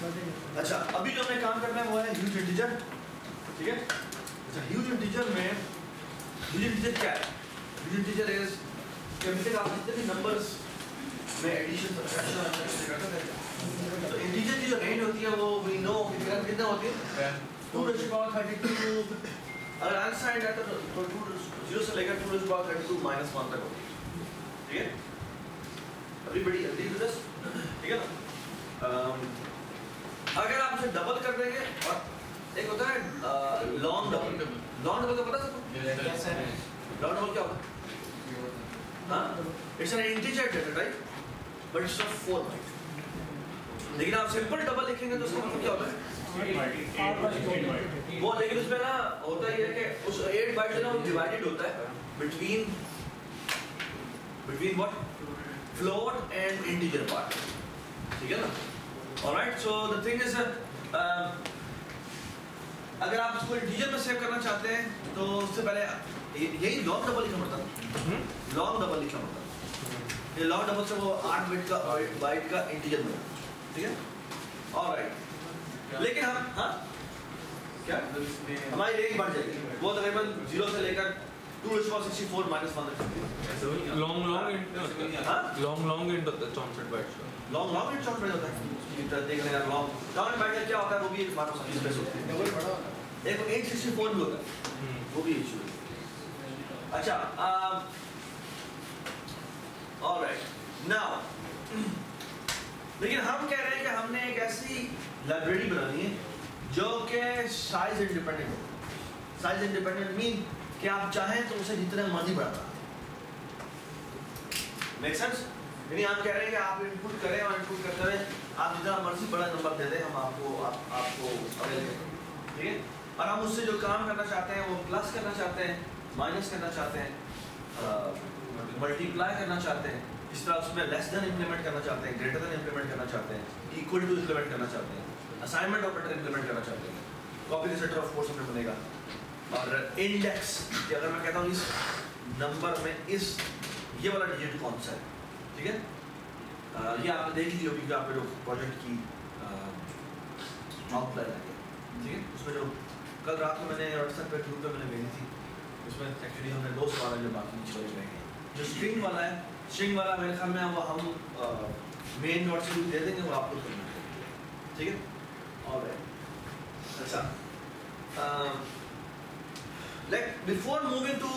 अच्छा, अभी जो हमें काम करना है वो है ह्यूज इंटीजर, ठीक है। अच्छा, ह्यूज इंटीजर में ह्यूज इंटीजर क्या है? ह्यूज इंटीजर इज कि आप जितने भी नंबर्स में एडिशन सब्ट्रैक्शन करते हैं, तो इंटीजर की जो रेंज होती है वो वी नो कितना होती है 2^32। अगर अनसाइंड है तो 0 से लेकर 2^32 - 1 तक होती है, ठीक है। अभी बड़ी जल्दी टू दिस, ठीक है ना। अगर आप उसे डबल कर देंगे, और एक होता है लॉन्ग डबल का पता सबको? लॉन्ग डबल क्या होता है? हाँ, it's an integer data type but it's of 4 byte. लेकिन आप सिंपल डबल लिखेंगे तो उसका मतलब क्या होता है? वो, लेकिन उसमें ना होता ही है कि उस 8 बाइट जो ना वो डिवाइडेड होता है between what? Float and integer part, ठीक है ना। Alright, so the thing is अगर आप उसको इंटीजर में सेव करना चाहते हैं तो उससे पहले यही लॉन्ग डबल लिखना पड़ता है। लॉन्ग डबल लिखना पड़ता है। ये लॉन्ग डबल से वो 8 बाइट का इंटीजर में, ठीक है। ऑलराइट, लेकिन हम क्या हमारी रेंज बढ़ जाएगी, वो तकरीबन 0 से लेकर 2^64 - 1 तक। लॉन्ग इंट होता है 64 बाइट्स का। लॉन्ग इंट 64 होता है। देख रहे हैं लॉन्ग बाइट का क्या होता है, वो भी एक बात समझ स्पेस होती है। एक 864 भी होता है, वो भी इशू है। अच्छा, ऑलराइट नाउ, लेकिन हम कह रहे हैं कि हमने एक ऐसी लाइब्रेरी बनानी है जो कि साइज इंडिपेंडेंट हो। साइज इंडिपेंडेंट मीन कि आप चाहें तो उसे जितना मर्जी बढ़ा सकते। Make sense? यानी आप कह रहे हैं कि आप इनपुट करें और इनपुट करते हुए आप जितना मर्जी बड़ा नंबर दे दें, हम आपको अवेलेबल, ठीक है। और हम उससे जो काम करना चाहते हैं वो प्लस करना चाहते हैं, माइनस करना चाहते हैं, मल्टीप्लाई करना चाहते हैं, इस तरह उसमें लेस देन इंप्लीमेंट करना चाहते हैं, ग्रेटर देन इंप्लीमेंट करना चाहते हैं, इक्वल टू इंप्लीमेंट करना चाहते हैं, असाइनमेंट ऑपरेटर इंप्लीमेंट करना चाहते हैं, कॉपी का सेटर ऑफ कोर्स हमें बनेगा। और इंडेक्स कि अगर मैं कहता हूँ इस नंबर में इस ये वाला डिजिट कौन सा है, ठीक है। ये आपने देख ली होगी आप लोग प्रोजेक्ट की आउटलाइन है, ठीक है। उसमें जो कल रात को मैंने व्हाट्सएप पे ग्रुप पे मैंने भेजी थी, उसमें एक्चुअली हमने 2 सवाल जो बाकी छोड़ गए हैं। जो स्ट्रिंग वाला है, स्ट्रिंग वाला मेरे ख्याल में वो हम मेन नोट से भी दे देंगे, वो आपको करना है, ठीक है। ऑलराइट, अच्छा, like before moving to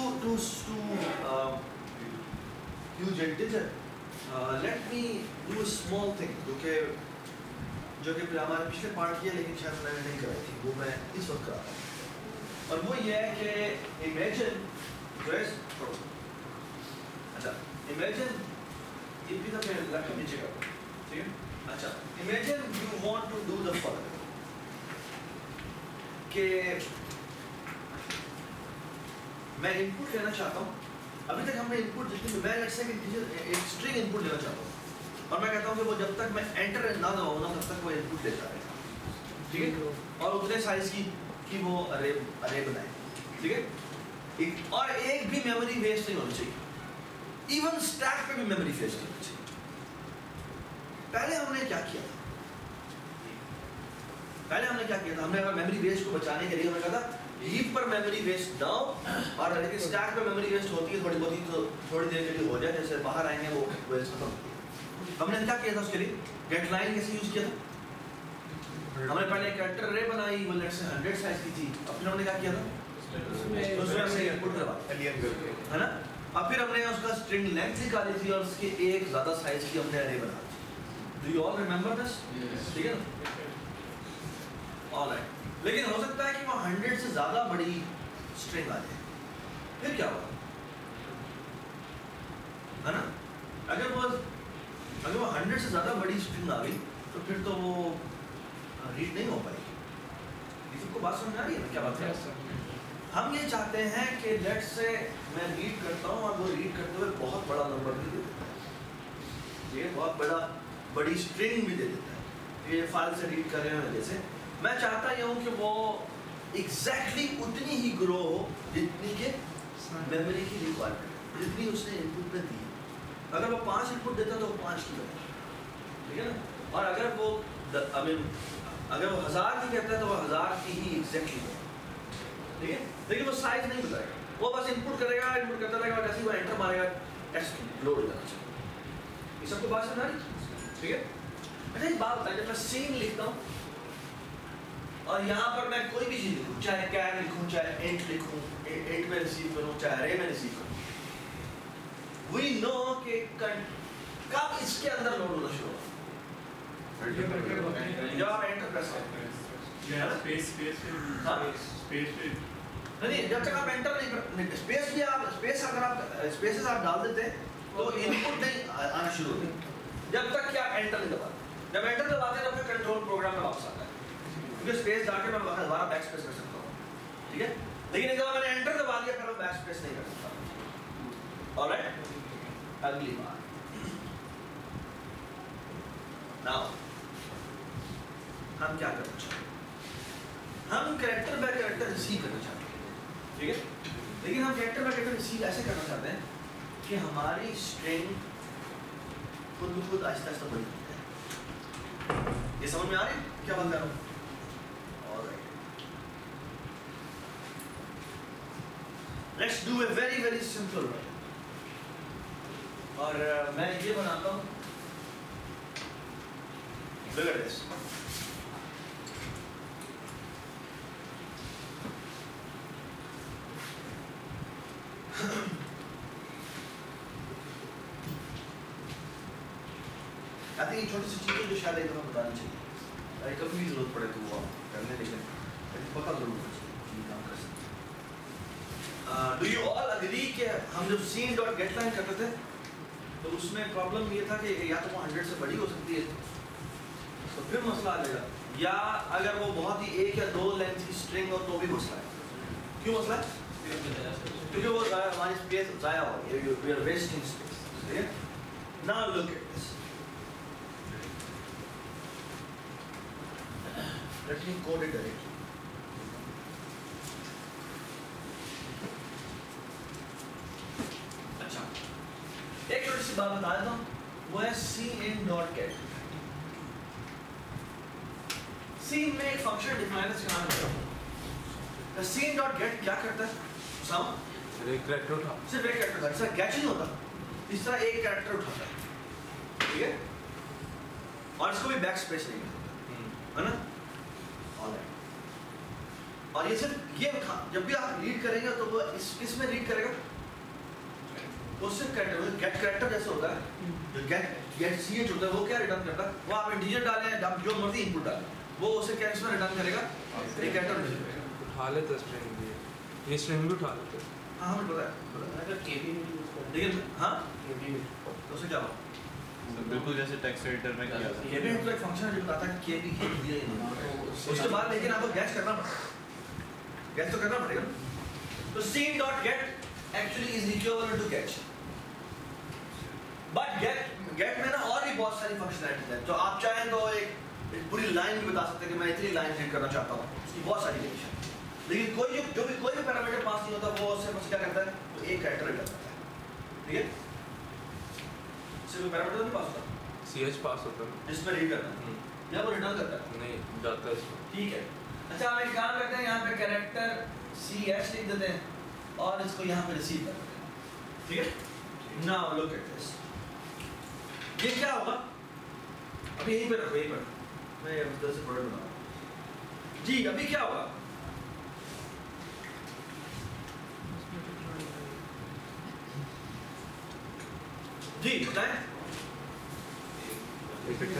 huge integer, let me do a small thing जो कि हमारे पिछले पार्ट किया लेकिन शायद मैंने नहीं कराई थी, वो मैं इस वक्त करा रहा हूँ। और वो ये है कि इमेजिन अच्छा, इमेजिन ये भी तो मैं लैपटॉप नीचे कर, ठीक है। अच्छा, imagine you want to do the following कि मैं इनपुट लेना चाहता हूँ। अभी तक हमने इनपुट जितनी मैं एक स्ट्रिंग इनपुट लेना चाहता हूँ और मैं कहता हूँ कि वो जब तक मैं एंटर ना दबाऊँ ना तब तक वो इनपुट लेता है, ठीक है। और उतने साइज की वो अरे बनाए, ठीक है। और एक भी मेमोरी वेस्ट नहीं होनी चाहिए, इवन स्टैक पे भी मेमोरी वेस्ट नहीं होनी चाहिए। पहले हमने क्या किया था? हमने अगर मेमोरी वेस्ट को बचाने के लिए हमने कहा था हीप पर मेमोरी वेस्ट ना हो, और लेकिन स्टैक पे मेमोरी वेस्ट होती है थोड़ी बहुत, तो थोड़ी देर के लिए हो जाए, जैसे बाहर आएंगे वो वेस्ट खत्म होती है। हमने क्या किया था उसके लिए? गेट लाइन कैसे यूज किया था? हमने पहले कैरेक्टर अरे बनाई, वो लेट्स से 100 साइज की थी। अब फिर हमने क्या किया था? उसमें हमने इनपुट करवा है ना। अब फिर हमने उसका स्ट्रिंग लेंथ निकाली थी और उसके एक ज्यादा साइज की हमने अरे बना दी। Do you all remember this? ठीक है ना। ऑलराइट, लेकिन हो सकता है कि वो 100 से ज्यादा बड़ी स्ट्रिंग आ जाए, फिर क्या होगा, है ना। अगर वो 100 से ज्यादा बड़ी स्ट्रिंग आ गई तो फिर तो वो रीड नहीं हो पाएगी। ये सबको बात समझ आ रही है ना क्या बात है? हम ये चाहते हैं कि लेट्स से मैं रीड करता हूँ और वो रीड करते हुए बहुत बड़ा नंबर भी दे देता है, ये बहुत बड़ी स्ट्रिंग भी दे देता है। ये फाइल से रीड कर रहे हैं, जैसे मैं चाहता हूँ कि वो एग्जैक्टली उतनी ही ग्रो हो जितनी के मेमोरी की रिक्वायरमेंट, जितनी उसने इनपुट में दी। अगर वो 5 इनपुट देता तो 5 की बने, ठीक है ना। और अगर वो अगर वो 1000 की कहता है तो वो 1000 की ही एग्जैक्टली है, ठीक है। लेकिन वो साइज नहीं बताएगा, वो बस इनपुट करेगा, इनपुट करता रहेगा, और जैसे ही वो एंटर मारेगा टेक्स्ट लोड हो जाना चाहिए। ये सबको बात समझ आ रही, ठीक है। अच्छा एक बात बताइए, जब मैं सीन लिखता हूँ और यहाँ पर मैं कोई भी चीज़ लिखूँ, चाहे कैर लिखूँ, चाहे इंट लिखूँ, इंट में रिसीव करूँ, चाहे अरे में रिसीव करूँ, वी नो कि कब इसके अंदर लोड होना शुरू होगा, जब आप एंटर प्रेस करते हैं। स्पेस नहीं, जब तक आप एंटर नहीं, स्पेस भी आप अगर आप स्पेसेस आप डाल देते हैं तो इनपुट नहीं आना शुरू होता है, जब तक कि आप एंटर नहीं दबाते। जब एंटर दबाते हैं तो फिर कंट्रोल प्रोग्राम में वापस आता है, क्योंकि स्पेस डाल के मैं दोबारा बैक स्पेस कर सकता हूँ, ठीक है। लेकिन एक बार मैंने एंटर दबा दिया फिर मैं बैक स्पेस नहीं कर सकता। ऑलराइट, अगली बार नाउ हम क्या करना चाहते हैं, हम कैरेक्टर बाय कैरेक्टर रिसीव करना चाहते हैं, ठीक है। लेकिन हम कैरेक्टर बाय कैरेक्टर रिसीव ऐसे करना चाहते हैं कि हमारी स्ट्रिंग खुद ब खुद आहिस्ता आहिस्ता बढ़ जाती है। ये समझ में आ रही है क्या बात कर रहा हूँ? Alright, let's do a very very simple one. और मैं ये बनाता हूँ, look at this. I think ये छोटी सी चीज़ है जो शायद एक दफ़ा बतानी चाहिए, अरे कभी भी जरूरत पड़े तो वो आप करने, लेकिन पता जरूर होना चाहिए ये काम कर सकते। Do you all agree कि हम जब scene.getLine करते थे तो उसमें प्रॉब्लम ये था कि या तो वो 100 से बड़ी हो सकती है तो फिर मसला आ जाएगा, या अगर वो बहुत ही 1 या 2 लेंथ की स्ट्रिंग हो तो भी मसला है। क्यों मसला है? क्योंकि वो हमारी स्पेस ज़ाया हो रही है, वी आर वेस्टिंग स्पेस, ठीक है। Now look at this, let me code it directly. अच्छा, एक छोटी सी बात बता देता हूँ, वो है cin.get। सीन में एक फंक्शन डिफाइन है, इसका नाम है cin.get। क्या करता है? एक कैरेक्टर उठा, सिर्फ एक कैरेक्टर उठाता है, इसका गेट नहीं होता, इस तरह एक कैरेक्टर उठाता है, ठीक है। और इसको भी बैक स्पेस नहीं मिलता, है ना। ऑलराइट, और ये सिर्फ ये जब भी आप रीड करेंगे तो वो इसमें रीड करेगा तो सिर्फ कैरेक्टर, गेट कैरेक्टर जैसे होता है, जो गेट ch होता है वो क्या रिटर्न करता है, वो आप इंटीजर डालें, आप जो मर्जी इनपुट डालें, वो उसे क्या इसमें रिटर्न करेगा, एक कैरेक्टर रिटर्न करेगा। उठा लेते स्ट्रिंग भी, ये स्ट्रिंग भी उठा लेते। हाँ हमें पता है, अगर केबी में यूज करते लेकिन हाँ केबी में तो उसे क्या हुआ, बिल्कुल जैसे टेक्स्ट एडिटर में किया था। ये भी तो एक फंक्शन है जो बताता है कि ये भी हिट दिया ही नहीं, उसके बाद लेकिन आपको गैस करना पड़ेगा, गैस तो करना पड़ेगा। तो scene.get actually is equivalent to get, but get में ना और भी बहुत सारी फंक्शनैलिटी है, तो आप चाहें तो एक पूरी लाइन भी बता सकते हैं कि मैं इतनी लाइन रीड करना चाहता हूँ, उसकी बहुत सारी कंडीशन। लेकिन कोई कोई भी पैरामीटर पास नहीं होता, वो सिर्फ क्या करता है, वो एक कैरेक्टर रिटर्न करता है, ठीक है। सिर्फ पैरामीटर नहीं पास होता, ch पास होता है जिसमें रीड करना है या वो रिटर्न करता है, नहीं जाता है इसमें, ठीक है। अच्छा हम एक काम करते हैं, यहाँ पे कैरेक्टर ch लिख देते हैं और इसको यहाँ पे रिसीव कर देते हैं, ठीक है। नाउ लुक एट दिस, ये क्या होगा, अभी यहीं पे रखो, यहीं पर मैं उधर से प्रोडक्ट बना रहा हूँ जी। अभी क्या होगा, जी बताएं।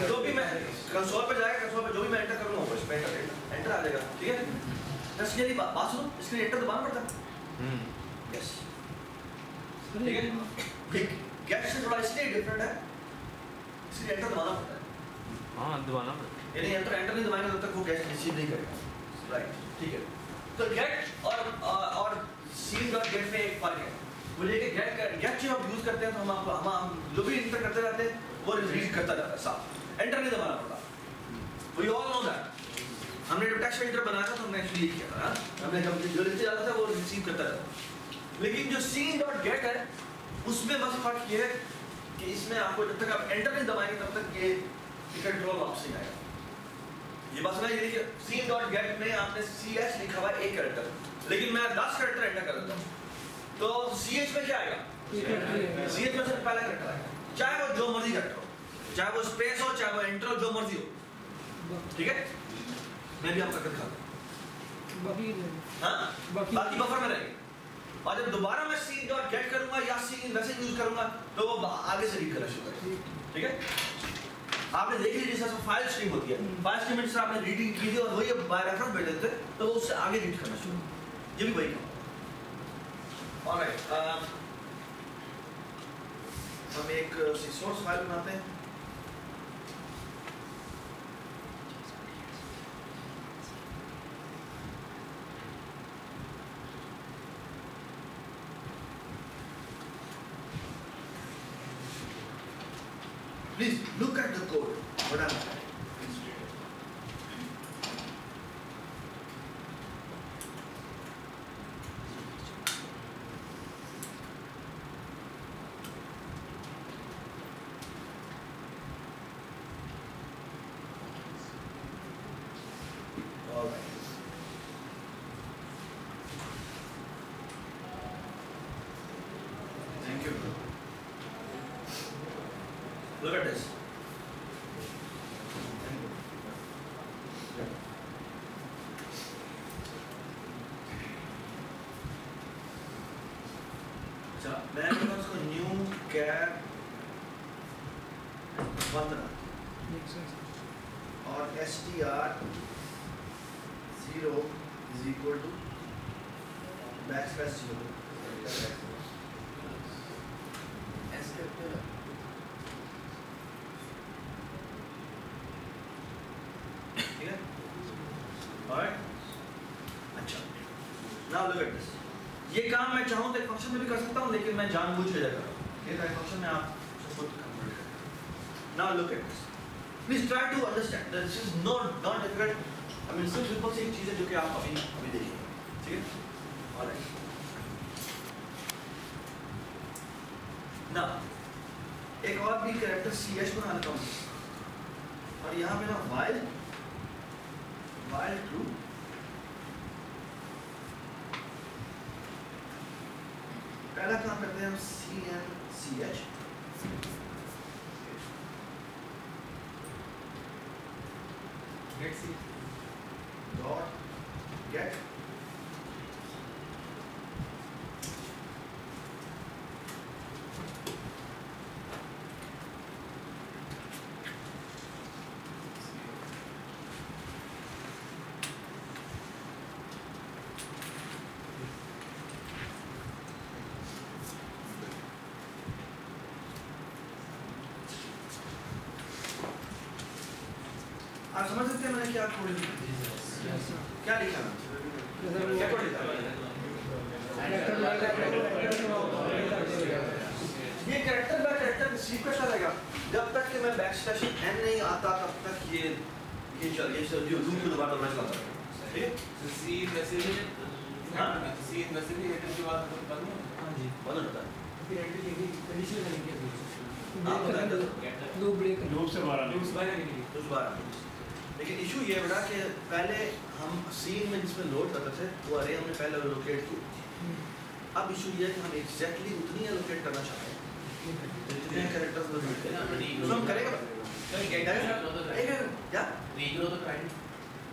जो भी मैं कंसोल पे जाएगा, कंसोल पे जो भी मैं एंटर करूँगा वो इसमें एंटर आ जाएगा, ठीक है। बस ये बात सुनो, इसके लिए एंटर दबाना पड़ता है, यस, ठीक है। गेट से थोड़ा इसलिए डिफरेंट है, इसलिए एंटर दबाना पड़ता है। हाँ दबाना पड़ता है, यानी एंटर नहीं दबाएंगे तब तक वो गेट रिसीव नहीं करेगा, राइट, ठीक है। तो गेट और scene.get में एक फर्क है, वो लेके गेट जब हम यूज करते हैं तो हम जो भी इंटर करते रहते हैं वो रीड करता जाता है साफ, एंटर नहीं दबाना पड़ता। वी ऑल नो दैट, हमने जब टेक्स्ट एडिटर बनाया था तो हमने एक्चुअली किया था, हमने जब जो लिखते जाता था वो रिसीव करता जाता। लेकिन जो scene.get है उसमें बस फर्क ये है कि इसमें आपको जब तक आप एंटर नहीं दबाएंगे तब तक ये कंट्रोल वापस नहीं आएगा। ये बात सुना, ये देखिए सीन डॉट गेट में आपने ch लिखा हुआ है एक कैरेक्टर, लेकिन मैं 10 कैरेक्टर एंटर कर देता हूँ तो ch में क्या आएगा? ch में सिर्फ पहला कैरेक्टर आएगा, चाहे वो जो मर्जी कैरेक्टर हो, चाहे वो स्पेस हो, चाहे वो एंटर हो, जो मर्जी हो। ठीक है, मैं भी आपका दिखा दूं। हाँ, बाकी बफर में रहेंगे। और जब दोबारा मैं सीन डॉट गेट करूंगा या सीन वैसे यूज करूंगा तो वो आगे से रीड करना शुरू करेगा। ठीक है, आपने देख लीजिए जैसे फाइल स्ट्रीम होती है, फाइल स्ट्रीम में आपने रीडिंग की थी और वही बाय रेफरेंस भेज देते तो वो उससे आगे रीड करना शुरू, ये भी वही काम। ऑलराइट, हम एक सोर्स फाइल बनाते हैं। Please look at the code. What I'm saying. All right. Thank you. Look at this. अच्छा, मैंने उसको न्यू कैर बंद और str 0 is equal to backslash 0. अच्छा, now look at this. ये काम मैं चाहूँ तो एक फंक्शन में भी कर सकता हूँ, लेकिन मैं जानबूझ के कर रहा हूँ। ये फंक्शन में आप खुद कन्वर्ट करें। Now look at this. Please try to understand. This is not difficult. I mean सिर्फ सिंपल सी एक चीज़ है जो कि आप अभी देखिए, ठीक है? Alright. Now एक और भी कैरेक्टर ch बनाने का हूँ और यहाँ पे ना while true पहला काम करते हैं हम cnch dot get आप समझ सकते हैं मैंने क्या कोड लिखा? क्या लिखा ना? क्या कोड लिखा? ये कैरेक्टर बाय कैरेक्टर सीक्वेंस रहेगा। जब तक कि मैं बैकस्लैश n नहीं आता तब तक ये जो लूप को दोबारा दोहराना चलता है। ठीक है? सी मैसेज एडिटर के बाद बंद है। हाँ जी, बंद होता है। फिर एडिट की कंडीशन करेंगे। आप बताएं लूप ब्रेक लूप से बाहर लूप बाहर निकलेगी। तो दोबारा। लेकिन इशू ये बड़ा कि पहले हम सीन में जिसमें लोड करते थे वो अरे हमने पहले एलोकेट की। अब इशू ये है कि हम एग्जैक्टली उतनी एलोकेट करना चाहते हैं जितने कैरेक्टर्स वो रीड करें। तो हम करेंगे क्या? रीग्रो तो काइंड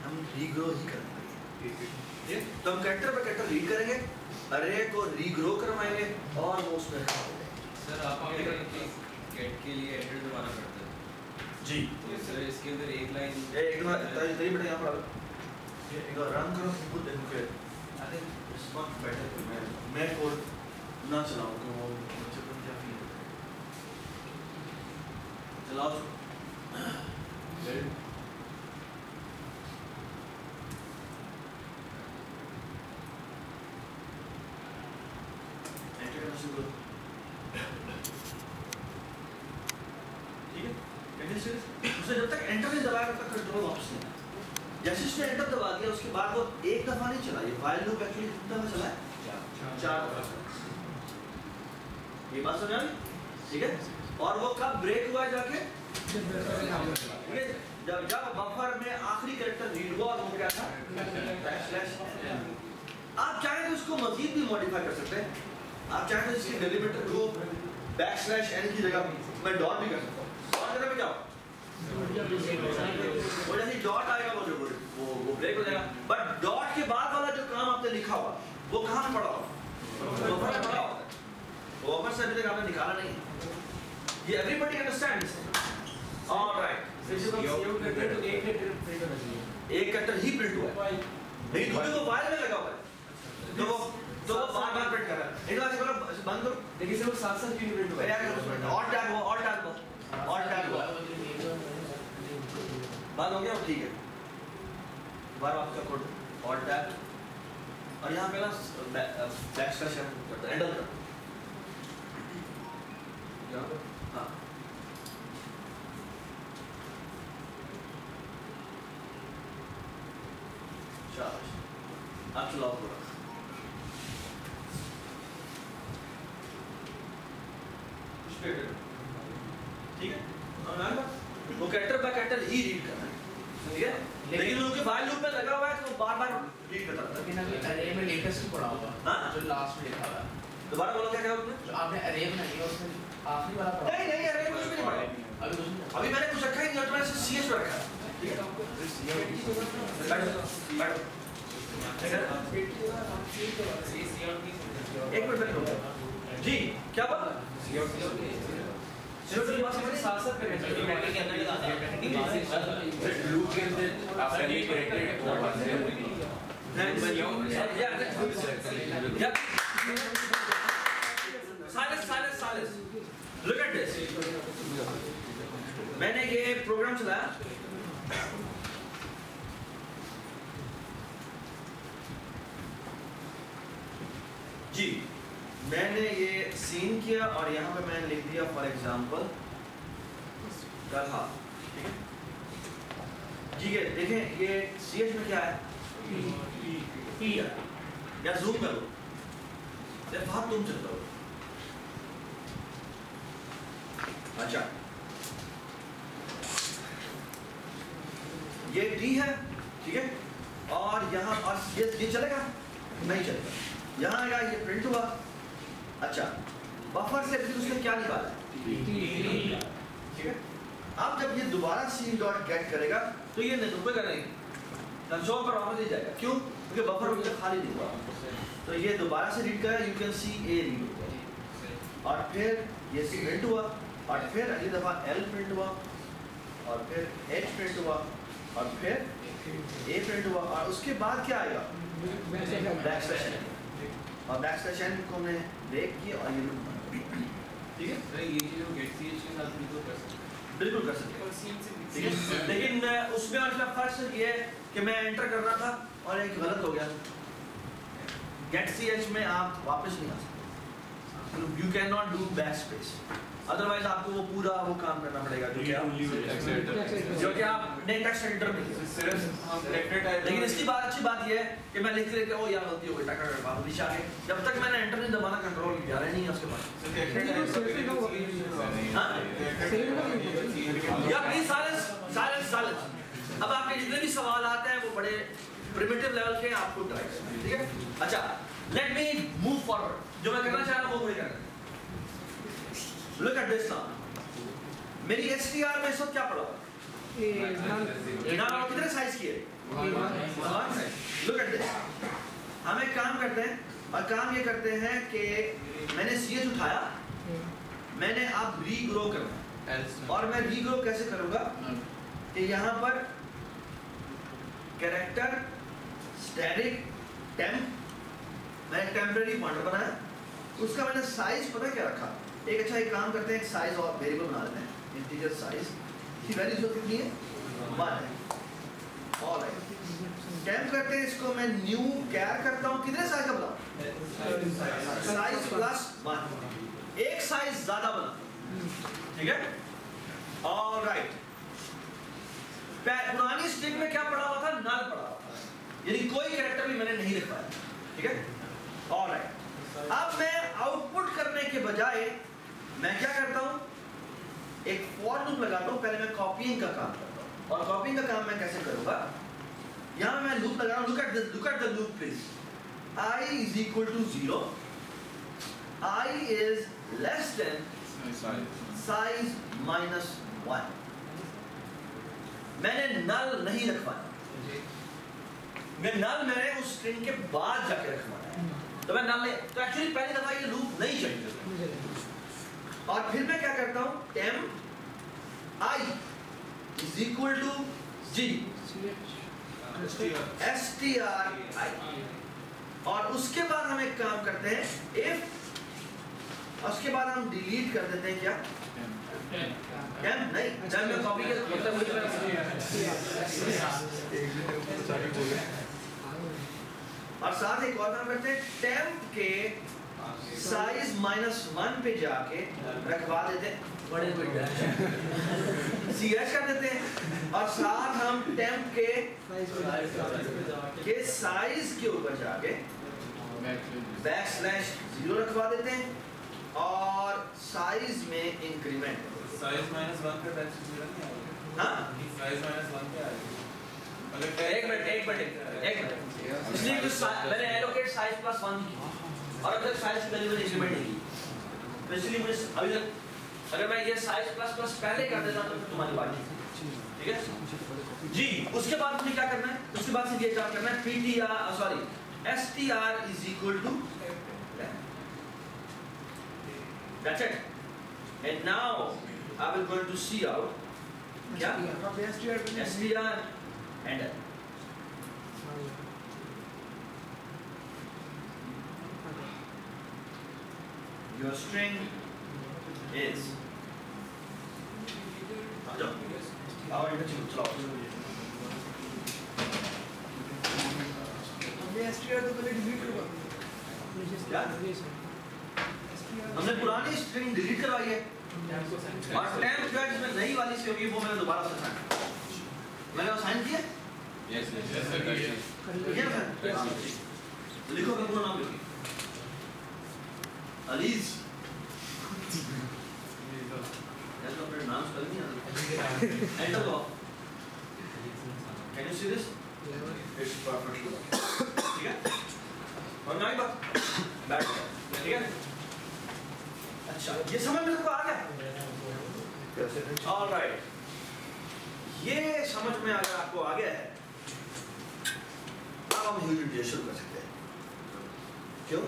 हम रीग्रो ही करेंगे। तो हम कैरेक्टर पर कैरेक्टर रीड करेंगे, अरे को रीग्रो करवाएंगे और वो उसमें रखेंगे। सर आप गेट के लिए एडिट दोबारा करते हैं जी। तो सर इसके अंदर एक लाइन एक बार तरी बेटा यहाँ पर एक बार रन करो, खुद देखो कि I think it's not better मैं कोड ना चलाऊं तो वो बच्चे को क्या फील चलाओ। एंटर करना शुरू करो। ठीक है, उसने जब तक एंटर नहीं दबाया तब तक कंट्रोल वापस नहीं आया। जैसे उसने एंटर दबा दिया उसके बाद वो एक दफा नहीं चला, ये व्हाइल लूप एक्चुअली कितनी दफा चला है? 4 दफा। ये बात समझ आ गई? ठीक है, और वो कब ब्रेक हुआ जाके ठीक है, जब बफर में आखिरी कैरेक्टर रीड हुआ वो क्या था, बैकस्लैश। आप चाहें तो इसको मजीद भी मॉडिफाई कर सकते हैं, आप चाहें तो इसके डेलिमिटर को बैकस्लैश एन की जगह मैं डॉट भी कर सकता हूँ। डॉट जगह पे जाओ, वो जैसे डॉट आएगा वो ब्रेक हो जाएगा, बट डॉट के बाद वाला जो काम आपने लिखा हुआ वो कहाँ पे पड़ा हुआ, बफर में पड़ा हुआ, वो बफर से अभी तक आपने निकाला नहीं। ये एवरीबॉडी अंडरस्टैंड्स, ऑलराइट। एक कैरेक्टर ही प्रिंट हुआ है, नहीं क्योंकि वो वाइल में लगा हुआ है, तो वो बार-बार प्रिंट कर रहा है। इनका से बोलो बंद करो, देखिए सर वो साथ-साथ क्यों प्रिंट हुआ है? और टैग हुआ, बात हो गया, ठीक है। बार आपका कोड और टैग, और यहाँ पे ना बैकस्लैश करता है, एंटर करता है। हाँ, शाबाश, आप चलाओ पूरा। ठीक है, वो कैरेक्टर बाय कैरेक्टर ही रीड करना है, ठीक है, लेकिन उनके फाइल लूप में लगा हुआ है तो बार-बार रीड करता रहता है। लेकिन अभी अरे में लेटेस्ट पड़ा हुआ हाँ? जो लास्ट में लिखा हुआ है, दोबारा बोलो क्या कहा उसने? जो आपने अरे बनाई है उसमें आखिरी वाला पड़ा नहीं नहीं, अरे कुछ भी नहीं पढ़ा, अभी कुछ नहीं अभी मैंने कुछ रखा ही नहीं, मैंने सीएस पे रखा है, ठीक है, बैठो। एक मिनट बैठो जी, क्या बात? सिर्फ बात हमारे साथ-साथ करना चाहिए, बैटरी के अंदर लगा था लूप के अंदर आपका ये corrected Silence. Look at this. मैंने ये प्रोग्राम चलाया, जी मैंने ये सीन किया और यहाँ पे मैंने लिख दिया फॉर एग्जाम्पल गधा, ठीक है। देखें ये सीएच में क्या है, या जूम करो, हाथ तुम चलता हो, अच्छा ये डी है, ठीक है, और यहाँ और ये चलेगा नहीं चलेगा, यहाँ आएगा, ये प्रिंट हुआ, अच्छा बफर से फिर उसने क्या निकाला, ठीक है। अब जब ये दोबारा सी डॉट गेट करेगा तो ये रुकेगा नहीं, कंसोल पर वापस नहीं जाएगा, क्यों? क्योंकि बफर मुझे खाली नहीं हुआ, तो ये दोबारा से रीड करेगा, you can see A read हुआ, और फिर ये सी प्रिंट हुआ, और फिर अगली दफा एल प्रिंट हुआ, और फिर एच प्रिंट हुआ, और फिर ए प्रिंट हुआ, और उसके बाद क्या आएगा, बैकस्लैश एन, और बैकस्लैश एन को हमने ब्रेक किया और ये ठीक है। सर ये जो गेट सीएच के साथ भी तो कर सकते हैं, बिल्कुल कर सकते हैं, ठीक है, लेकिन उसमें मतलब फर्क ये है कि मैं एंटर कर रहा था और एक गलत हो गया, गेट सीएच में आप वापस नहीं आ सकते, you can not do back space, otherwise आपको वो पूरा वो काम करना पड़ेगा जो कि आपने टेक्स्ट एडिटर में किया। सिर्फ हम करेक्टेड टाइप, लेकिन इसकी बात अच्छी बात ये है कि मैं लिखते लिखते ओ यार गलती हो गई, टकर बाबू नीचे आ गए, जब तक मैंने एंटर नहीं दबाना कंट्रोल जा रहा नहीं है उसके पास। या प्लीज साइलेंस। अब आपके जितने भी सवाल आते हैं वो बड़े प्रिमिटिव लेवल के आपको ट्राई करना है, ठीक है। अच्छा लेट मी मूव फॉरवर्ड, जो मैं करना चाह रहा हूँ वो मुझे करना है। Look at this now. मेरी STR में सब क्या पड़ा हुआ? कितने साइज की है? Look at this. हम एक काम करते हैं, और काम ये करते हैं कि मैंने CH उठाया, मैंने अब रीग्रो करना है, और मैं रीग्रो कैसे करूँगा कि यहाँ पर कैरेक्टर स्टैटिक टेम्प, मैंने टेम्परेरी पॉइंटर बनाया, उसका मैंने साइज पता क्या रखा, एक अच्छा एक काम करते हैं, एक साइज और वेरिएबल बना लेते हैं, इंटीजर साइज की वैल्यू जो कितनी है 1 है, ऑलराइट। टेम्प करते हैं, इसको मैं न्यू कैर करता हूँ, कितने साइज का बना, साइज प्लस 1, एक साइज ज्यादा बना, ठीक है, ऑलराइट। पुरानी स्ट्रिंग में क्या पड़ा हुआ था, नल पड़ा हुआ था, यानी कोई कैरेक्टर भी मैंने नहीं लिखा है, ठीक है, ऑलराइट। अब मैं आउटपुट करने के बजाय मैं क्या करता हूं, एक फॉर लूप लगाता हूँ, पहले मैं कॉपीइंग का काम करता हूँ। और कॉपीइंग का काम मैं कैसे करूँगा? यहाँ मैं लूप लगा रहा हूँ, look at the loop please. I is equal to 0. I is less than size minus 1. मैंने नल नहीं रखवाना, मैंने उस स्ट्रिंग के बाद जाके रखवाना है। तो मैं नल नहीं, तो एक्चुअली पहली दफा ये लूप नहीं चलेगा। और फिर मैं क्या करता हूँ, temp I is equal to G stri, और उसके बाद हम एक काम करते हैं if, उसके बाद हम डिलीट कर देते हैं क्या, temp नहीं, जब मैं कॉपी के मतलब और साथ एक और काम करते हैं, temp के साइज -1 पे जाके रखवा देते हैं, बड़े CH कर देते हैं, और साथ हम temp के साइज के ऊपर जाके \0 रखवा देते हैं, और साइज में इंक्रीमेंट साइज -1 पे बैच 0 नहीं आएगा। हाँ साइज -1 पे आएगा। एक मिनट इसलिए कि मैंने एलोकेट साइज +1 की और अगर साइज की वैल्यू मैंने इंक्रीमेंट नहीं की, तो इसलिए मुझे अभी तक अगर मैं ये साइज प्लस पहले कर देता तो फिर तुम्हारी बात नहीं, ठीक है जी। उसके बाद मुझे क्या करना है, उसके बाद से ये काम करना है str is equal to that's it, and now I will going to see out क्या str and your string is our interchange चलाओ। क्या? हमने पुरानी स्ट्रिंग डिलीट करवाई है और temp जो है जिसमें नई वाली सी होगी वो मैंने दोबारा से असाइन, मैंने असाइन किया। यस सर किया ना? तो लिखो अपना नाम लिखो, अलीज। ऐसा अपना नाम स्पेल नहीं आता। एंटर दो। Can you see this? It's perfect. ठीक है? और ना ही बात बैठ गया, ठीक है? अच्छा, ये समझ में सबको आ गया? All right. ये समझ में अगर आपको आ गया है, अब हम ह्यूज इंटीजर शुरू कर सकते हैं। क्यों?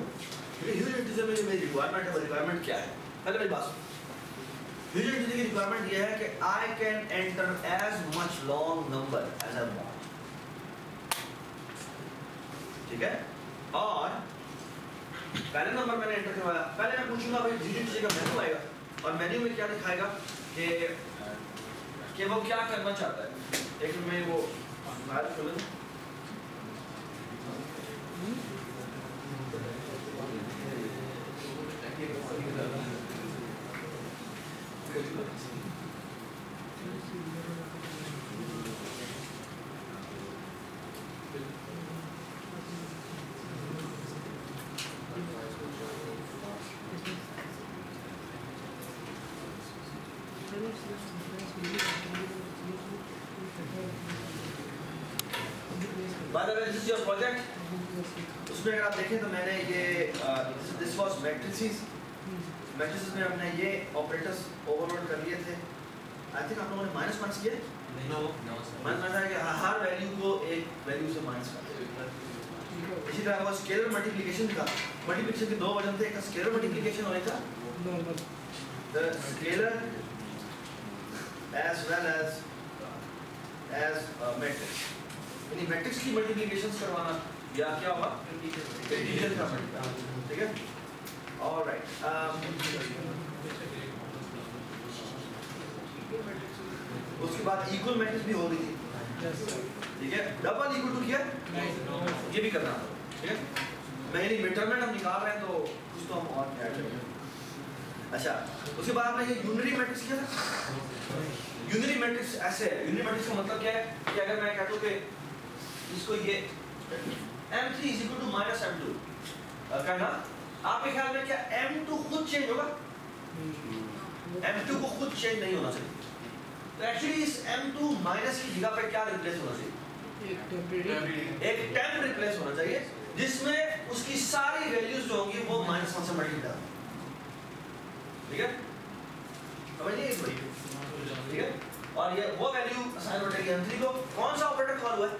क्योंकि ह्यूज इंटीजर में जो मेरी रिक्वायरमेंट है, वो रिक्वायरमेंट क्या है? पहले मेरी बात सुनो। ह्यूज इंटीजर की रिक्वायरमेंट ये है कि I can enter as much long number as I want. ठीक है? और पहले नंबर मैंने एंटर करवाया, पहले मैं पूछूंगा भाई ह्यूज इंटीजर का मेन्यू आएगा, और मेन्यू में क्या दिखाएगा कि वो क्या करना चाहता है। एक मैं वो फाइल खोलूं, By the way, this is your project. उसमें अगर आप देखें तो मैंने ये this was matrices में हमने ये ऑपरेटर्स ओवरलोड कर लिए थे। I think आप लोगों ने माइनस किए? नो माइनस है कि हर वैल्यू को एक वैल्यू से माइनस कर दो। इसी तरह वो स्केलर मल्टीप्लिकेशन का, मल्टीप्लिकेशन के दो वर्जन थे, एक स्केलर मल्टीप्लिकेशन और एक normal. The scalar as well as matrix, यानी मैट्रिक्स की मल्टीप्लिकेशंस करवाना या क्या होगा, इंटीजर का मल्टीप्लिकेशन, ठीक है? ऑलराइट, उसके बाद इक्वल मैट्रिक्स भी हो रही थी, ठीक है? डबल इक्वल टू किया, ये भी करना, ठीक है? मैं यानी मेजरमेंट हम निकाल रहे हैं तो कुछ तो हम और ऐड करेंगे। अच्छा, उसके बाद आपने ये यूनिटरी मैट्रिक्स किया था। यूनिटरी मैट्रिक्स ऐसे है, यूनिटरी मैट्रिक्स का मतलब क्या है कि अगर मैं कहता हूँ कि इसको ये m3 is equal to minus m2 कहना, आपके ख्याल में क्या m2 खुद चेंज होगा? M2 को खुद चेंज नहीं होना चाहिए। तो एक्चुअली इस M2 माइनस की जगह पे क्या रिप्लेस होना चाहिए? एक टेम्प रिप्लेस होना चाहिए जिसमें उसकी सारी वैल्यूज जो होंगी वो -1 से मल्टीप्लाई होंगी। ठीक है, समझिए इस बात को। ठीक है, और ये वो वैल्यू असाइन हो जाएगी M3 को। कौन सा ऑपरेटर कॉल हुआ है?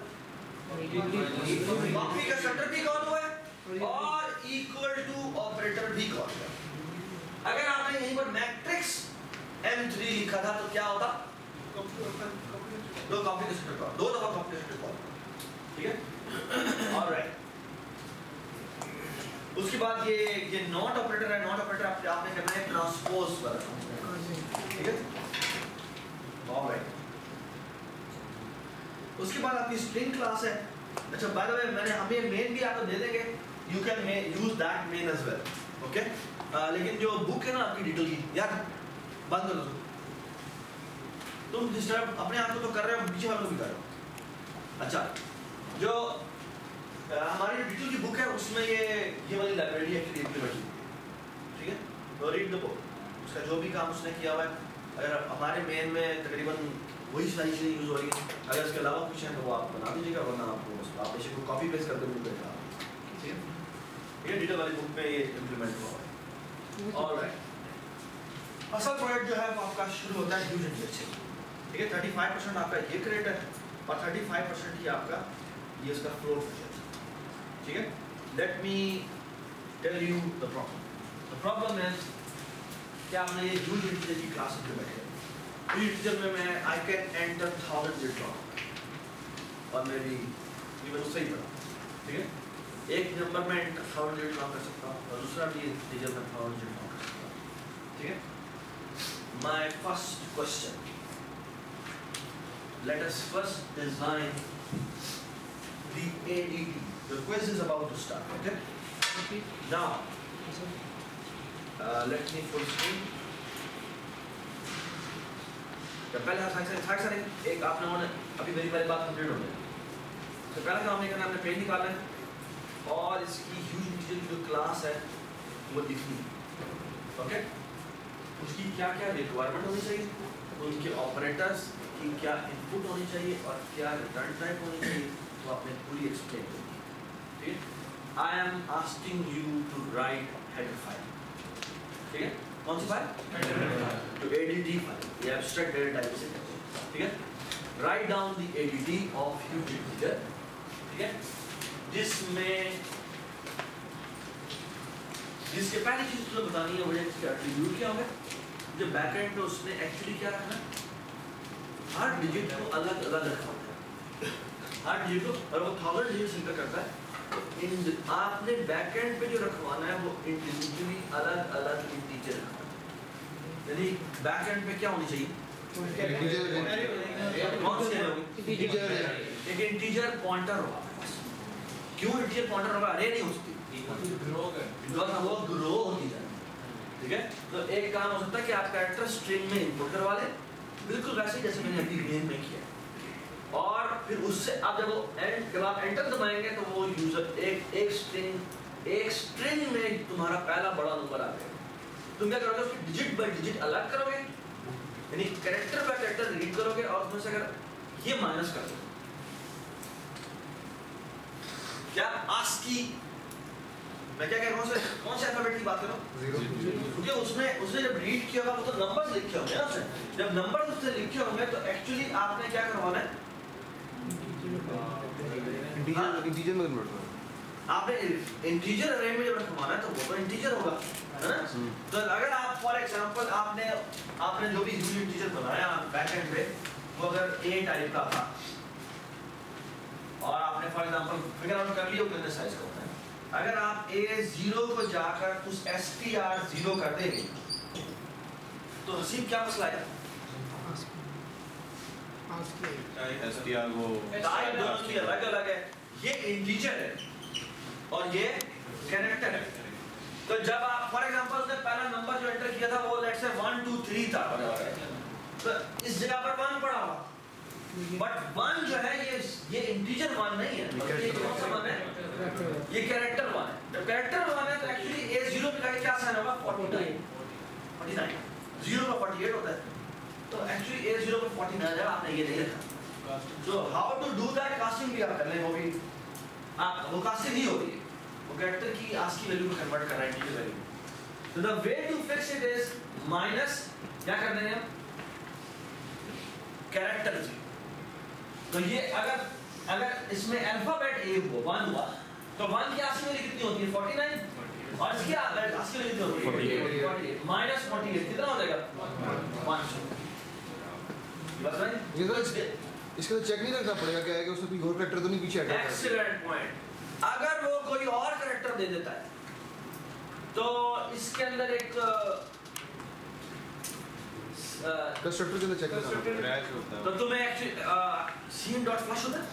कॉपी का सेंटर भी कॉल हुआ है और इक्वल टू ऑपरेटर भी कॉल हुआ है। अगर आपने यहीं पर मैट्रिक्स M3 लिखा था तो क्या होता? दो कॉपी का सेंटर कॉल, दो दफा कॉपी का सेंटर कॉल। ठीक है, ऑलराइट। उसके बाद ये नॉट ऑपरेटर है। नॉट ऑपरेटर आपने करना है ट्रांसपोज पर। ठीक है, ऑलराइट। उसके बाद आपकी स्ट्रिंग क्लास है। अच्छा, बाय द वे मैंने हमें मेन भी आपको दे देंगे, you can use that main as well. Okay, लेकिन जो बुक है ना आपकी डिटेल की, यार बंद कर दो। तुम डिस्टर्ब अपने आप को तो कर रहे हो, पीछे वालों को भी कर रहे हो। अच्छा, जो हमारी डिटेल की बुक है उसमें ये वाली लाइब्रेरी एक्चुअली इम्प्लीमेंट की। ठीक है, तो रीड द बुक। उसका जो भी काम उसने किया हुआ है, अगर हमारे मेन में तकरीबन वही सारी चीज़ें यूज़ हो रही हैं, अगर इसके अलावा कुछ है तो वो आप बना दीजिएगा, वरना आपको आप इसे कॉपी पेस्ट करके बुक देगा। ठीक है, ये डिटेल वाली बुक में ये इम्प्लीमेंट हुआ है। ऑलराइट, असल प्रोजेक्ट जो है वो आपका शुरू होता है ह्यूज इंटीजर से। ठीक है, 35% आपका ये क्रेडिट है और 35% ही आपका ये इसका फ्लोट है। ठीक है, let me tell you the problem. The problem is कि आपने ये ह्यूज इंटीजर की क्लास इम्प्लीमेंट है। इंटीजर में मैं I can enter 1000 digit long और मे बी इवन उससे ही बड़ा। ठीक है, एक नंबर में एंटर 1000 डिजिट लॉन्ग कर सकता हूँ और दूसरा भी इंटीजर में 1000 डिजिट लॉन्ग कर सकता हूँ। ठीक है, my first question, let us first design the ADT. The quiz is about to start. Okay. Now, let me full screen. तो पहले एक आपने अभी मेरी पहली बात कंप्लीट हो गई। तो पहले काम हमने करना है, हमने पेज निकालना है और इसकी ह्यूज इंटीजर की जो क्लास है वो लिखनी है। ओके, उसकी क्या क्या रिक्वायरमेंट होनी चाहिए, उनके ऑपरेटर्स की क्या इनपुट होनी चाहिए और क्या रिटर्न टाइप होनी चाहिए, तो आपने पूरी एक्सप्लेन करनी है। ठीक है, I am asking you to write header file. ठीक है, कौन सी फाइल? तो ADT फाइल, ये एब्स्ट्रैक्ट डेटा टाइप से। ठीक है, write down the ADT of huge integer. ठीक है, जिसके पहली चीज तो बतानी है वो इसके एट्रीब्यूट क्या होंगे। जो बैकएंड पे उसने एक्चुअली क्या रखना है, हर डिजिट को अलग अलग रखा होता है। हर डिजिट को, और वो 1000 डिजिट इंटर करता है, तो आपने बैकएंड पे जो रखवाना है वो इंडिविजुअली अलग अलग इंटीजर रखवाना है। यानी बैकएंड पे क्या होनी चाहिए? एक इंटीजर पॉइंटर होगा। क्यों इंटीजर पॉइंटर होगा? अरे नहीं हो सकती, वो ग्रो होती है। ठीक है, तो एक काम हो सकता है कि आप कैरेक्टर स्ट्रिंग में इनपुट करवा लें, बिल्कुल वैसे जैसे मैंने अभी गेम में किया, और फिर उससे आप जब आप एंटर दबाएंगे तो वो यूजर एक स्ट्रिंग में तुम्हारा पहला बड़ा नंबर आ जाएगा। तुम क्या करोगे, उसकी डिजिट बाय डिजिट अलग करोगे, यानी कैरेक्टर बाय कैरेक्टर रीड करोगे और उसमें से अगर ये माइनस कर दो, क्या ASCII, मैं क्या कह रहा हूँ, कौन से अल्फाबेट की बात कर रहा हूँ? क्योंकि उसने जब रीड किया होगा वो तो नंबर्स लिखे होंगे ना उसने। जब नंबर्स उसने लिखे होंगे तो एक्चुअली आपने क्या करवाना है, इंटीजर में कन्वर्ट करना। आपने इंटीजर अरे में जब रखवाना है तो वो तो इंटीजर होगा, है ना। तो अगर आप फॉर एग्जांपल आपने जो भी इंटीजर बनाया बैकएंड पे वो अगर A टाइप का था और आपने फॉर एग्जांपल फिगर आउट कर लिया कितने साइज का होता है, अगर आप A0 को जाकर उस str0 कर देंगे तो हसीब क्या मसला है? STR वो टाइप दोनों की अलग अलग है, ये इंटीजर है और ये कैरेक्टर है। तो जब आप फॉर एग्जांपल उसने पहला नंबर जो एंटर किया था वो लेट्स से 1 2 3 था, तो इस जगह पर 1 पड़ा हुआ, बट 1 जो है ये इंटीजर 1 नहीं है, बल्कि ये कौन सा 1 है? ये कैरेक्टर 1 है। जब कैरेक्टर 1 है तो एक्चुअली A0 पे जाके क्या साइन होगा? 49। 0 का 48 होता है, तो एक्चुअली A 0 का 49 है, आपने ये नहीं रखा। So how to do that, casting भी आप कर लें, वो भी आप वो कास्टिंग नहीं होती है, वो कैरेक्टर की आस्की वैल्यू में कन्वर्ट कर रहा है इंटीजर वैल्यू। तो the way to fix it is minus क्या कर देंगे हम, कैरेक्टर जी। तो ये अगर इसमें अल्फाबेट A हुआ 1 हुआ, तो 1 की आस्की वैल्यू कितनी होती है 49, और इसकी आस्की वैल्यू कितनी होती है 48 माइनस 48 कितना हो जाएगा 100। बस भाई ये तो इसके तो चेक नहीं करना पड़ेगा क्या है कि उसमें कोई और कैरेक्टर तो नहीं पीछे हटा है। Excellent point. अगर वो कोई और कैरेक्टर दे देता है तो इसके अंदर एक कंस्ट्रक्टर के अंदर चेक करना पड़ेगा। क्रैश होता तो तुम्हें एक्चुअली सीन डॉट फ्लश होता है,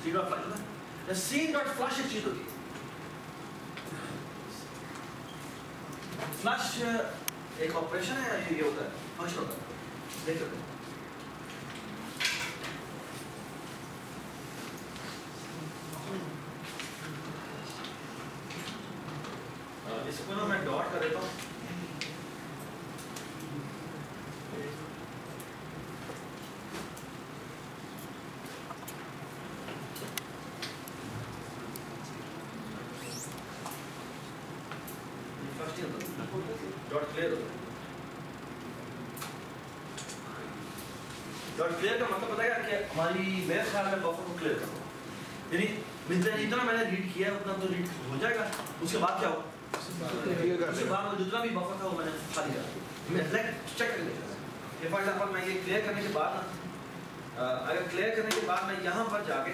सीन डॉट फ्लश होता है, सीन डॉट फ्लश एक चीज होती है। फ्लश एक ऑपरेशन है, ये होता है फंक्शन होता है, देख लो। इसको ना मैं डॉट कर देता हूँ, डॉट क्लियर होता है। डॉट क्लियर का मतलब पता है कि हमारी मेरे ख्याल में बफर को क्लियर करो, यानी जितना मैंने रीड किया उतना तो रीड हो जाएगा, उसके बाद क्या हो, उसके बाद जितना भी बफर था वो मैंने खाली कर दिया। मैं चेक कर लेता हूँ। फॉर एग्जांपल मैं ये क्लियर करने के बाद अगर क्लियर करने के बाद मैं यहाँ पर जाके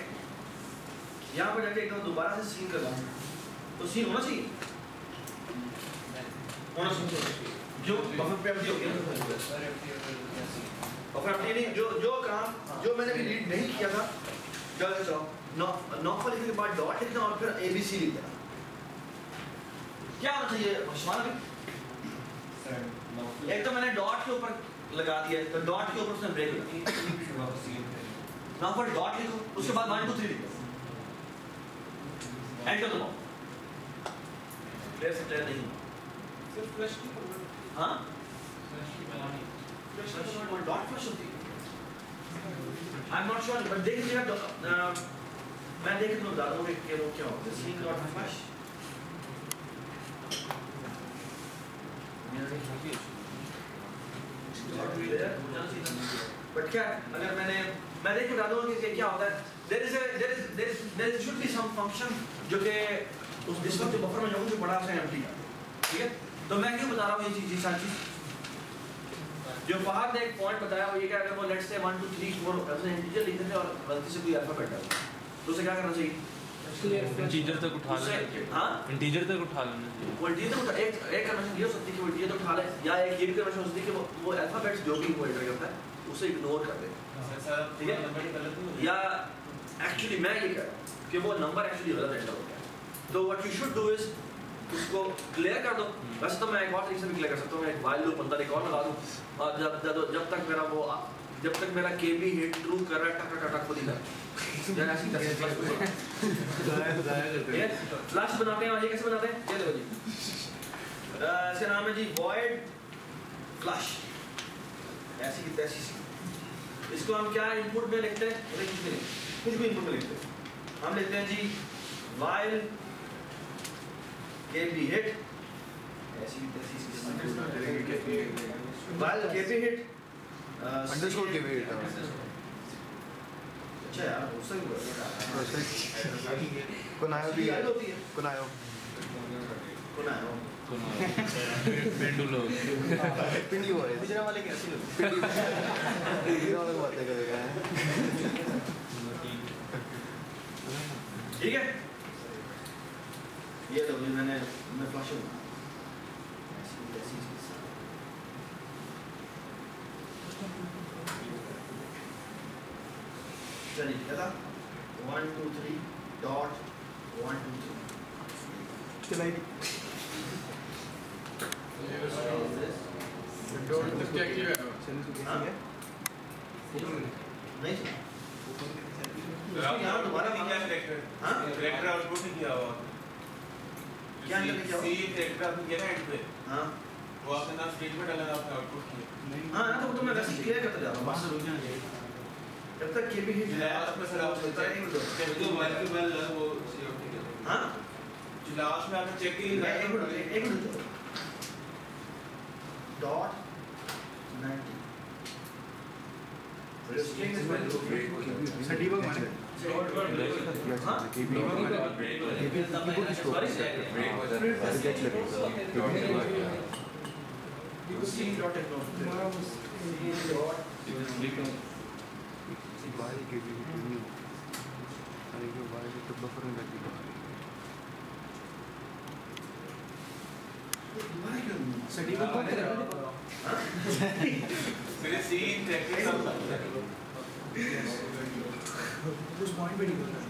एकदम दोबारा से सीन कर लूँ तो सीन होना चाहिए, होना चाहिए। जो बफर पे एम्प्टी हो गया, बफर एम्प्टी नहीं, जो काम जो मैंने भी रीड नहीं किया था, चलो नॉट लिखने के बाद डॉट लिखना और फिर ABC लिख देना। क्या होना चाहिए हमारा भी, एक तो मैंने डॉट के ऊपर लगा दिया, तो डॉट के ऊपर उसने ब्रेक लगा, ना पर डॉट लिखो, उसके बाद 1 2 3 लिखो, एंटर दबाओ, प्लेस ट्रेन नहीं सिर्फ फ्लैश की कन्वर्ट, हाँ फ्लैश की बनानी, फ्लैश डॉट फ्लैश होती है। I am not sure, but देख लीजिएगा, मैं देख के तुम्हें बता दूंगा कि वो क्या होता है। सीन डॉट फ्लैश बट क्या अगर मैं देख के बता दूंगा कि क्या होता है, there should be some function जो कि उस इस वक्त बफर में जो बड़ा सा एम्प्टी है, ठीक है। तो मैं क्यों बता रहा हूँ ये चीज, सारी चीज जो बाहर ने एक पॉइंट बताया वो ये क्या, अगर वो लेट्स से 1 2 3 4 ऐसे इंटीजर लिखते थे और गलती से कोई अल्फाबेट डाल तो उसे क्या करना चाहिए, इंटीजर तक उठा लेना, हाँ इंटीजर तक उठा लेना चाहिए। वो इंटीजर तो एक कन्वेंशन ये हो सकती है कि वो इंटीजर तो उठा ले, या एक ये भी कन्वेंशन हो सकती है कि वो अल्फाबेट्स जो भी वो एंटर करता है उसे इग्नोर कर दे, ठीक है। या एक्चुअली मैं ये कह रहा हूँ कि वो नंबर एक्चुअली गलत एंटर होता है, तो what you should do is उसको क्लियर कर दो। वैसे तो मैं एक और तरीके से भी क्लियर कर सकता हूँ, मैं एक वाइल लूप अंदर एक और लगा दूँ और जब तक मेरा KB हिट ट्रू कर रहा है टक टक टक खुद ही यार ऐसी फ्लैश बनाते हैं, और ये कैसे बनाते हैं, ये देखो जी, इसका नाम है जी void flush, ऐसी की तैसी सी। इसको हम क्या इनपुट में लिखते हैं, कुछ भी इनपुट में लिखते हैं, हम लिखते हैं जी while KB hit, ऐसी की तैसी सी, while KB hit अंडरस्कोर के वेट अच्छा यार उससे कोनायो भी है, कोनायो पेंडुलो पिंडी हुआ है, गुजरा वाले कैसे लोग पिंडी वाले बातें करेगा। ठीक है, ये तो मैंने फ्लैश चलिए क्या था 1 2 3 डॉट 1 2 3 चलाई तो क्या किया है नहीं यहाँ दोबारा हाँ कैरेक्टर आउटपुट नहीं किया हुआ, क्या अंदर किया हुआ? सी कैरेक्टर आपने किया ना एंड पे, हाँ वो आपने ना स्टेज पे डाला आपने आउटपुट किया हाँ तो वो तो मैं वैसे ही क्लियर करता जा रहा हूँ बस जब तक के भी हिट लास्ट में सर आप चलता नहीं मुझे जब तो वन के बाद वो सीआउट किया हाँ जो लास्ट में आपने चेक की एक minute dot 90 string is value sir debug माने हाँ C dot technology मेरे सीन टेक्निक सब उस पॉइंट पे नहीं बोलना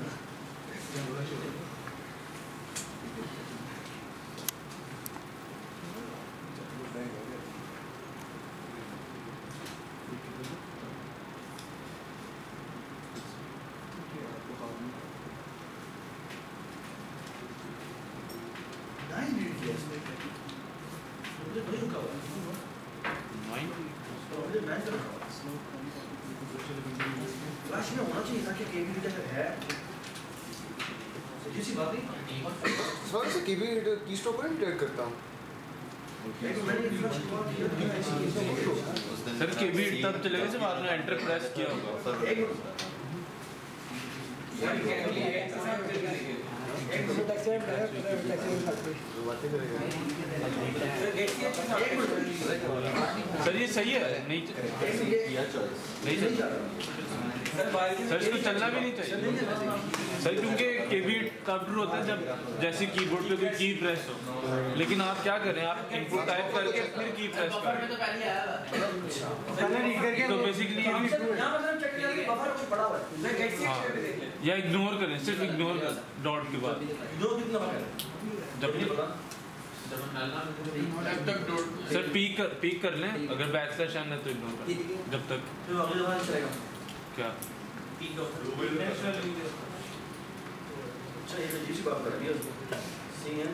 फ्लैश में होना चाहिए था कि केबी रीडर है सीधी सी बात नहीं सर से कीबी कीस्ट्रोक पर ट्रेड करता हूँ सर के भी तब चलेगा जब आपने एंटर प्रेस किया होगा सर ये सही है नहीं सर इसको चलना भी नहीं चाहिए सर क्योंकि केबी तब ट्रू होता है जब जैसे कीबोर्ड पे कोई की प्रेस हो लेकिन आप क्या कर रहे हैं आप इनपुट टाइप करके फिर की प्रेस कर रहे हैं तो बेसिकली ये भी या इग्नोर करें सिर्फ इग्नोर कर डॉट के बाद जब तक सर पीक कर लें अगर बैक स्लैश आना तो इग्नोर कर जब तक क्या अच्छा ये तो जी बात कर रही है सीएन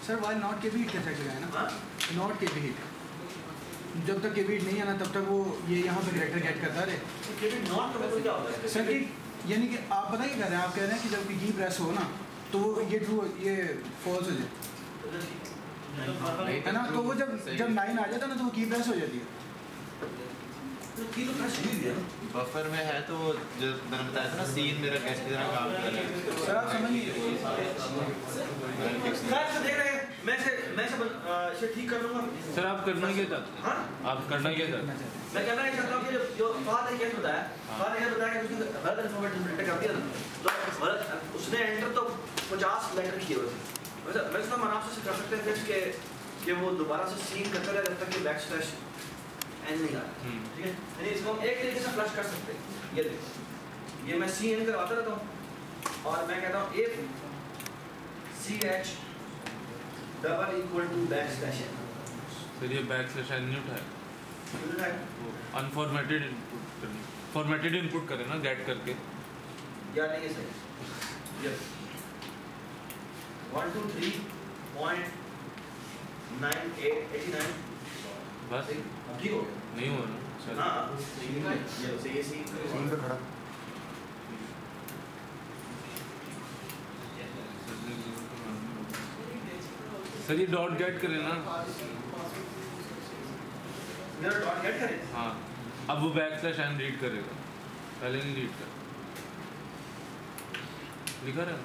सर वाइल नॉट के भी हिट कैसे लगाए ना नॉट के भी हिट जब तक के भी हिट नहीं आना तब तक वो ये यहाँ पे कैरेक्टर गेट करता रहे के भी नॉट का मतलब क्या होता है सर कि यानी कि आप पता क्या कर रहे हैं आप कह रहे हैं कि जब की प्रेस हो ना तो वो ये ट्रू ये फॉल्स हो जाए है ना तो वो जब 9 आ जाता है ना तो वो की प्रेस हो जाती है की तो फ्लैश हुई है बफर में है तो जो मैंने बताया था ना सीन मेरा कैसे तरह काम कर रहा है सर आप समझ लीजिए खैर से देख रहे हैं मैं इसे ठीक कर लूंगा सर आप करना क्या चाहते हैं आप करना क्या चाहते हैं मैं कहना ये चाहता हूँ कि जो फाद ने केस बताया फाद ने बताया कि उसने गलत इन्फॉर्मेशन प्रिंट कर दिया तो गलत उसने एंटर तो 50 लेटर किए वैसे मैं इसका आराम से कर सकते हैं फिर कि वो दोबारा से सीन करते रहे जब तक कि बैक स्लैश एन नहीं आ रहा ठीक है यानी इसको हम एक तरीके से फ्लश कर सकते हैं ये देखो ये मैं सी एन करवाता रहता हूँ और मैं कहता हूँ if C H double equal to backslash N sir ये बैक स्लैश एन नहीं उठाए अनफॉर्मेटेड इनपुट करना फॉर्मेटेड इनपुट करें ना गेट करके या नहीं है सही यस 1 2 3.9889 बस ठीक हो गया नहीं हो रहा सर हाँ ये सही सीन पे खड़ा सर ये डॉट गेट करें ना मेरा डॉट गेट करें हाँ अब वो बैक स्लैश एन रीड करेगा पहले नहीं रीड कर लिखा रहा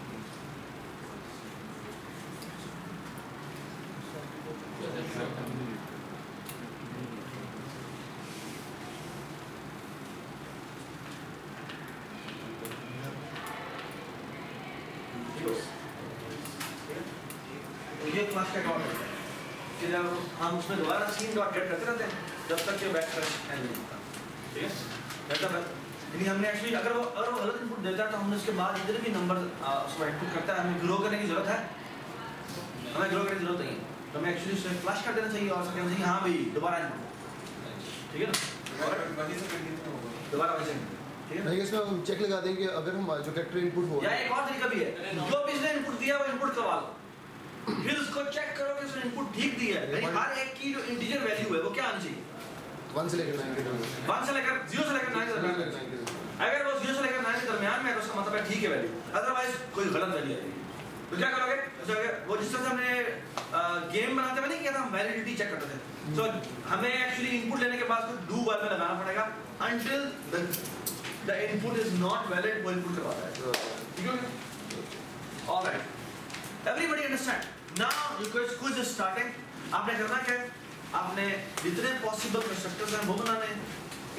ये क्लास का डॉट है कि जब हम उसमें दोबारा सीन डॉट गेट करते रहते हैं जब तक कि बैक स्लैश एन नहीं होता ठीक है मतलब यानी हमने एक्चुअली अगर वो गलत इनपुट देता है तो हमने उसके बाद जितने भी नंबर उसको इनपुट करता है हमें ग्रो करने की जरूरत है, हमें ग्रो करने की जरूरत नहीं है, तो हमें एक्चुअली उसे फ्लैश कर देना चाहिए और कहना चाहिए हाँ भाई दोबारा इनपुट, ठीक है ना, वहीं से कंटिन्यू होगा। दोबारा वैसे ठीक है ना। नहीं इसमें हम चेक लगा देंगे कि अगर हम जो कैरेक्टर इनपुट हो या एक और तरीका भी है, जो भी इसने इनपुट दिया वो इनपुट करवा लो, फिर उसको चेक करो कि उसने इनपुट ठीक दिया है, यानी हर एक की जो इंटीजर वैल्यू है वो क्या आनी चाहिए, 1 से लेकर 9 के दरमियान 1 से लेकर 0 से लेकर 9 के दरमियान, अगर वो 0 से लेकर 9 के दरमियान में है तो उसका मतलब है ठीक है वैल्यू, अदरवाइज कोई गलत वैल्यू आएगी। तो क्या करोगे, वो जिस तरह से हमने गेम बनाते हुए नहीं किया था, हम वैलिडिटी चेक करते थे, तो हमें एक्चुअली इनपुट लेने के बाद डू वाइल में लगाना पड़ेगा until the input is not valid, वो इनपुट करवाता है, ठीक है। Alright, everybody understand now, your quiz is starting. आपने करना क्या है, आपने जितने पॉसिबल कंस्ट्रक्टर्स हैं वो बनाने हैं,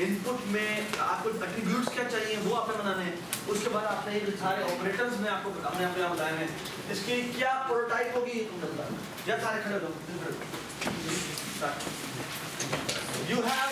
इनपुट में आपको एट्रीब्यूट्स क्या चाहिए वो आपने बनाने हैं, उसके बाद आपने ये सारे ऑपरेटर्स में आपको अपने आप यहाँ बताए हैं, इसकी क्या प्रोटोटाइप होगी तुमने बताना, या सारे खड़े हो, यू हैव